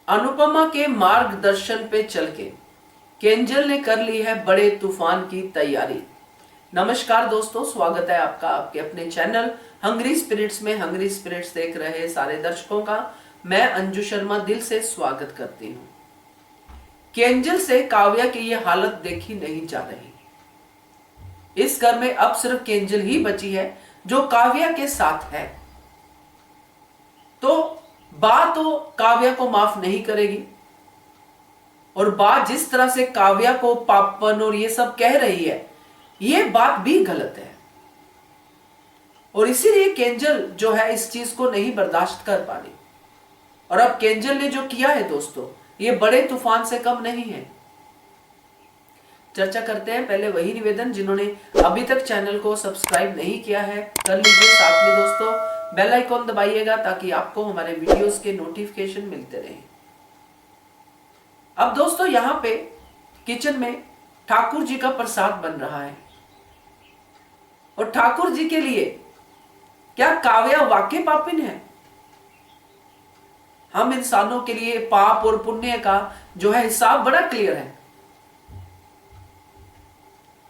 अनुपमा के मार्गदर्शन पे चल के केंजल ने कर ली है बड़े तूफान की तैयारी। नमस्कार दोस्तों, स्वागत है आपका आपके अपने चैनल हंग्री स्पिरिट्स में। हंग्री स्पिरिट्स देख रहे सारे दर्शकों का मैं अंजू शर्मा दिल से स्वागत करती हूँ। केंजल से काव्या की ये हालत देखी नहीं जा रही। इस घर में अब सिर्फ केंजल ही बची है जो काव्या के साथ है। तो बा तो काव्या को माफ नहीं करेगी और बा जिस तरह से काव्या को पापन और ये सब कह रही है, ये बात भी गलत है। और इसीलिए केंजल जो है इस चीज को नहीं बर्दाश्त कर पा रही। और अब केंजल ने जो किया है दोस्तों, ये बड़े तूफान से कम नहीं है। चर्चा करते हैं। पहले वही निवेदन, जिन्होंने अभी तक चैनल को सब्सक्राइब नहीं किया है कर लीजिए। साथ में दोस्तों बेल आइकॉन दबाइएगा ताकि आपको हमारे वीडियोस के नोटिफिकेशन मिलते रहें। अब दोस्तों यहां पे किचन में ठाकुर जी का प्रसाद बन रहा है और ठाकुर जी के लिए क्या काव्या वाकई पापिन है? हम इंसानों के लिए पाप और पुण्य का जो है हिसाब बड़ा क्लियर है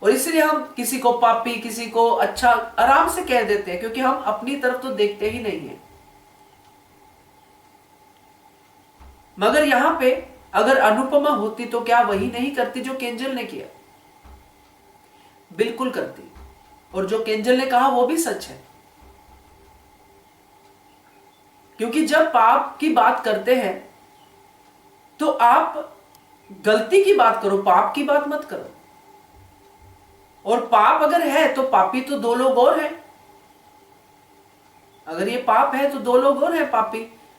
और इसलिए हम किसी को पापी किसी को अच्छा आराम से कह देते हैं, क्योंकि हम अपनी तरफ तो देखते ही नहीं है। मगर यहां पे अगर अनुपमा होती तो क्या वही नहीं करती जो केंजल ने किया? बिल्कुल करती। और जो केंजल ने कहा वो भी सच है, क्योंकि जब पाप की बात करते हैं तो आप गलती की बात करो, पाप की बात मत करो। और पाप अगर है तो पापी तो दो लोग और हैं। अगर ये पाप है तो दो लोग और हैं पापी,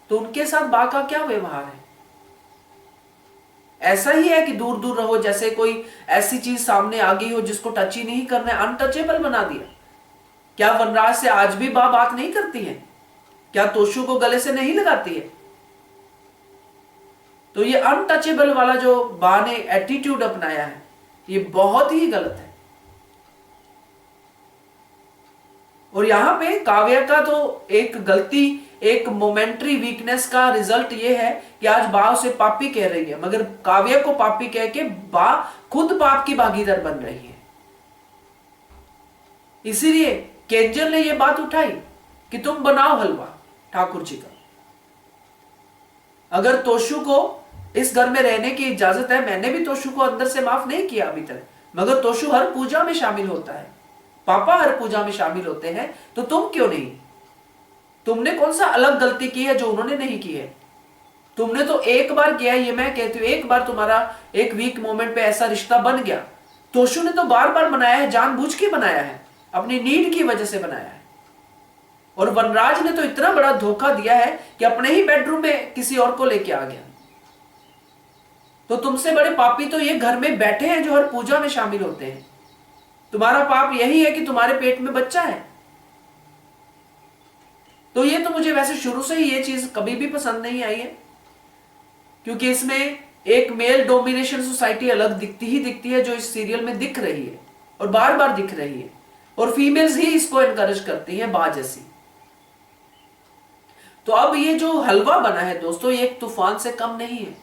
तो उनके साथ बा का क्या व्यवहार है? ऐसा ही है कि दूर दूर रहो, जैसे कोई ऐसी चीज सामने आ गई हो जिसको टच ही नहीं करना है, अनटचेबल बना दिया। क्या वनराज से आज भी बा बात नहीं करती है? क्या तोशु को गले से नहीं लगाती है? तो ये अनटचेबल वाला जो बा ने एटीट्यूड अपनाया है, ये बहुत ही गलत है। और यहां पे काव्या का तो एक गलती, एक मोमेंट्री वीकनेस का रिजल्ट ये है कि आज बा उसे पापी कह रही है, मगर काव्या को पापी कह के बा खुद पाप की भागीदार बन रही है। इसीलिए केंजल ने यह बात उठाई कि तुम बनाओ हलवा ठाकुर जी का। अगर तोशु को इस घर में रहने की इजाजत है, मैंने भी तोशु को अंदर से माफ नहीं किया अभी तक, मगर तोशु हर पूजा में शामिल होता है, पापा हर पूजा में शामिल होते हैं, तो तुम क्यों नहीं? तुमने कौन सा अलग गलती की है जो उन्होंने नहीं की है? तुमने तो एक बार किया, ये मैं कहती हूं, एक बार तुम्हारा एक वीक मोमेंट पे ऐसा रिश्ता बन गया। तोशु ने तो बार बार बनाया है, जानबूझ के बनाया है, अपनी नीड की वजह से बनाया है। और वनराज ने तो इतना बड़ा धोखा दिया है कि अपने ही बेडरूम में किसी और को लेके आ गया। तो तुमसे बड़े पापी तो ये घर में बैठे हैं जो हर पूजा में शामिल होते हैं। तुम्हारा पाप यही है कि तुम्हारे पेट में बच्चा है। तो ये तो मुझे वैसे शुरू से ही ये चीज कभी भी पसंद नहीं आई है, क्योंकि इसमें एक मेल डोमिनेशन सोसाइटी अलग दिखती ही दिखती है जो इस सीरियल में दिख रही है और बार बार दिख रही है, और फीमेल्स ही इसको एनकरेज करती हैं बा जैसी। तो अब ये जो हलवा बना है दोस्तों, ये एक तूफान से कम नहीं है।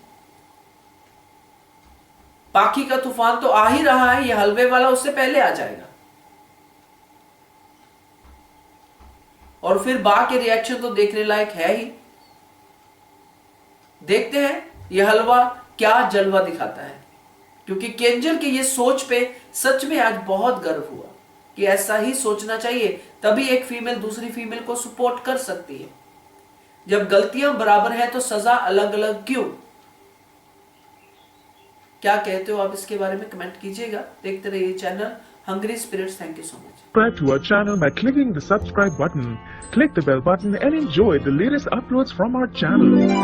बाकी का तूफान तो आ ही रहा है, ये हलवे वाला उससे पहले आ जाएगा। और फिर बा के रिएक्शन तो देखने लायक है ही। देखते हैं ये हलवा क्या जलवा दिखाता है, क्योंकि केंजल की ये सोच पे सच में आज बहुत गर्व हुआ कि ऐसा ही सोचना चाहिए, तभी एक फीमेल दूसरी फीमेल को सपोर्ट कर सकती है। जब गलतियां बराबर है तो सजा अलग अलग क्यों? क्या कहते हो आप इसके बारे में कमेंट कीजिएगा। देखते रहिए channel hungry spirits. Thank you so much. Subscribe to our channel by clicking the subscribe button. Click the bell button and enjoy the latest uploads from our channel.